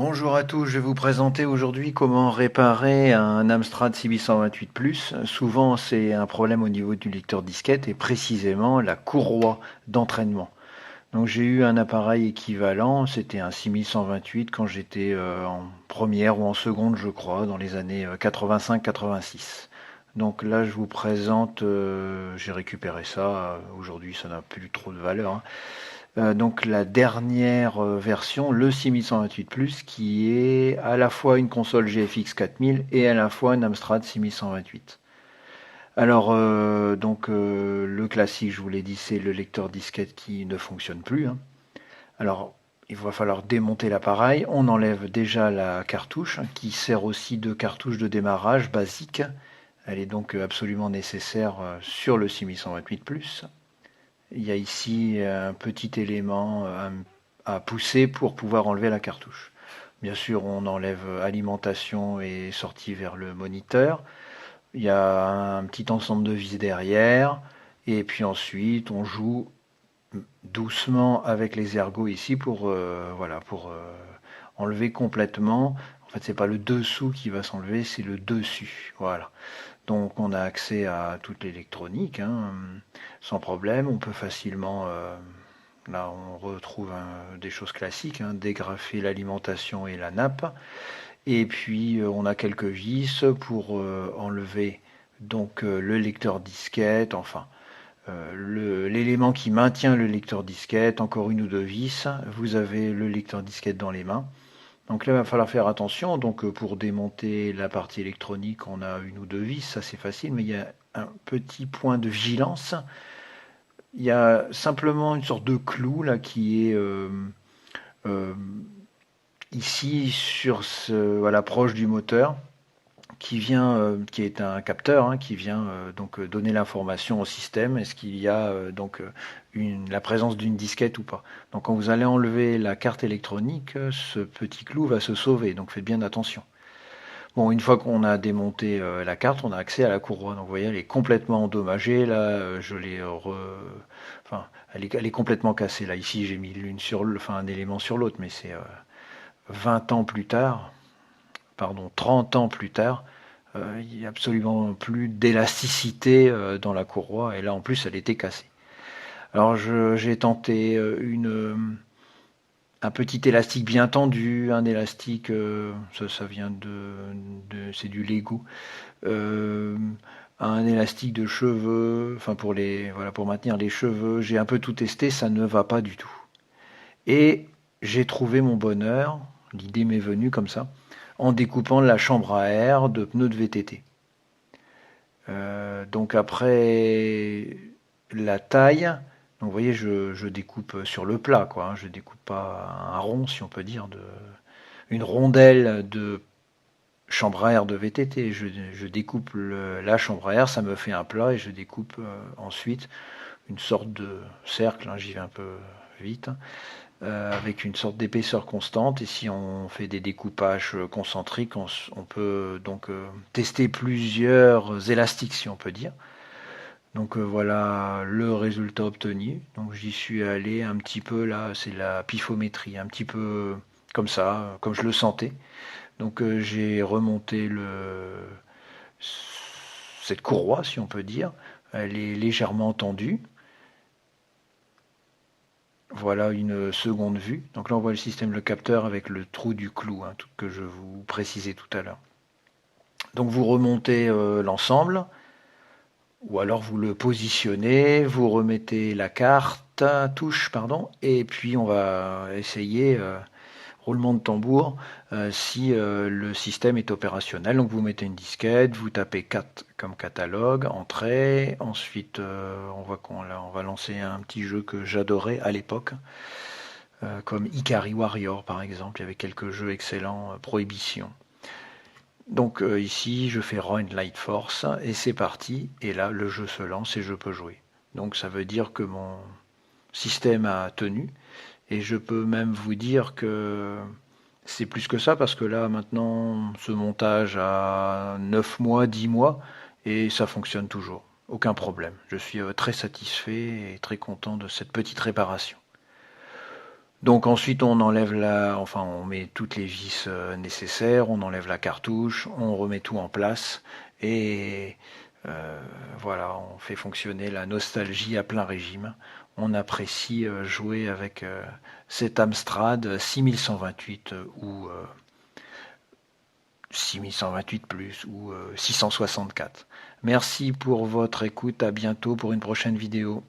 Bonjour à tous, je vais vous présenter aujourd'hui comment réparer un Amstrad 6828+. Souvent c'est un problème au niveau du lecteur disquette et précisément la courroie d'entraînement. Donc j'ai eu un appareil équivalent, c'était un 6128 quand j'étais en première ou en seconde je crois, dans les années 85-86. Donc là je vous présente, j'ai récupéré ça, aujourd'hui ça n'a plus trop de valeur, hein. Donc la dernière version, le 6128+, qui est à la fois une console GFX 4000 et à la fois un Amstrad 6128. Alors le classique, je vous l'ai dit, c'est le lecteur disquette qui ne fonctionne plus, hein. Alors il va falloir démonter l'appareil. On enlève déjà la cartouche qui sert aussi de cartouche de démarrage basique. Elle est donc absolument nécessaire sur le 6128+. Il y a ici un petit élément à pousser pour pouvoir enlever la cartouche. Bien sûr, on enlève alimentation et sortie vers le moniteur. Il y a un petit ensemble de vis derrière. Et puis ensuite, on joue doucement avec les ergots ici pour, voilà, pour enlever complètement. En fait, c'est pas le dessous qui va s'enlever, c'est le dessus. Voilà. Donc on a accès à toute l'électronique, hein, sans problème. On peut facilement, là on retrouve des choses classiques, hein, dégrafer l'alimentation et la nappe. Et puis on a quelques vis pour enlever donc le lecteur disquette, enfin l'élément qui maintient le lecteur disquette, encore une ou deux vis. Vous avez le lecteur disquette dans les mains. Donc là, il va falloir faire attention. Donc pour démonter la partie électronique, on a une ou deux vis, ça c'est facile, mais il y a un petit point de vigilance. Il y a simplement une sorte de clou là qui est euh, ici sur voilà, proche du moteur, qui vient, qui est un capteur, hein, qui vient donc donner l'information au système. Est-ce qu'il y a la présence d'une disquette ou pas. Donc quand vous allez enlever la carte électronique, ce petit clou va se sauver. Donc faites bien attention. Bon, une fois qu'on a démonté la carte, on a accès à la courroie. Donc vous voyez, elle est complètement endommagée. Là, je l'ai enfin, elle est complètement cassée. Là, ici, j'ai mis enfin, un élément sur l'autre, mais c'est 20 ans plus tard, pardon, 30 ans plus tard, il n'y a absolument plus d'élasticité dans la courroie. Et là, en plus, elle était cassée. Alors, j'ai tenté un petit élastique bien tendu, un élastique, ça vient c'est du Lego, euh, un élastique de cheveux, enfin voilà, pour maintenir les cheveux. J'ai un peu tout testé, ça ne va pas du tout. Et j'ai trouvé mon bonheur, l'idée m'est venue comme ça, en découpant la chambre à air de pneus de VTT. Donc après la taille, donc vous voyez, je découpe sur le plat, quoi, hein, je découpe pas un rond, si on peut dire, une rondelle de chambre à air de VTT. Je découpe la chambre à air, ça me fait un plat et je découpe ensuite une sorte de cercle, hein, j'y vais un peu vite, hein, avec une sorte d'épaisseur constante. Et si on fait des découpages concentriques, on peut donc tester plusieurs élastiques, si on peut dire. Donc voilà le résultat obtenu. Donc j'y suis allé un petit peu là, c'est la pifométrie, un petit peu comme ça, comme je le sentais. Donc j'ai remonté cette courroie, si on peut dire. Elle est légèrement tendue. Voilà une seconde vue. Donc là on voit le système, le capteur avec le trou du clou, hein, tout que je vous précisais tout à l'heure. Donc vous remontez l'ensemble, ou alors vous le positionnez, vous remettez la carte, touche, pardon, et puis on va essayer, roulement de tambour, si le système est opérationnel. Donc vous mettez une disquette, vous tapez 4 comme catalogue, entrée, ensuite on voit on va lancer un petit jeu que j'adorais à l'époque, comme Ikari Warrior par exemple, il y avait quelques jeux excellents, Prohibition. Donc ici, je fais Run Light Force et c'est parti. Et là, le jeu se lance et je peux jouer. Donc ça veut dire que mon système a tenu. Et je peux même vous dire que c'est plus que ça parce que là, maintenant, ce montage a 9 mois, 10 mois et ça fonctionne toujours. Aucun problème. Je suis très satisfait et très content de cette petite réparation. Donc ensuite on enlève on met toutes les vis nécessaires, on enlève la cartouche, on remet tout en place et voilà, on fait fonctionner la nostalgie à plein régime. On apprécie jouer avec cet Amstrad 6128 ou 6128 plus ou 664. Merci pour votre écoute, à bientôt pour une prochaine vidéo.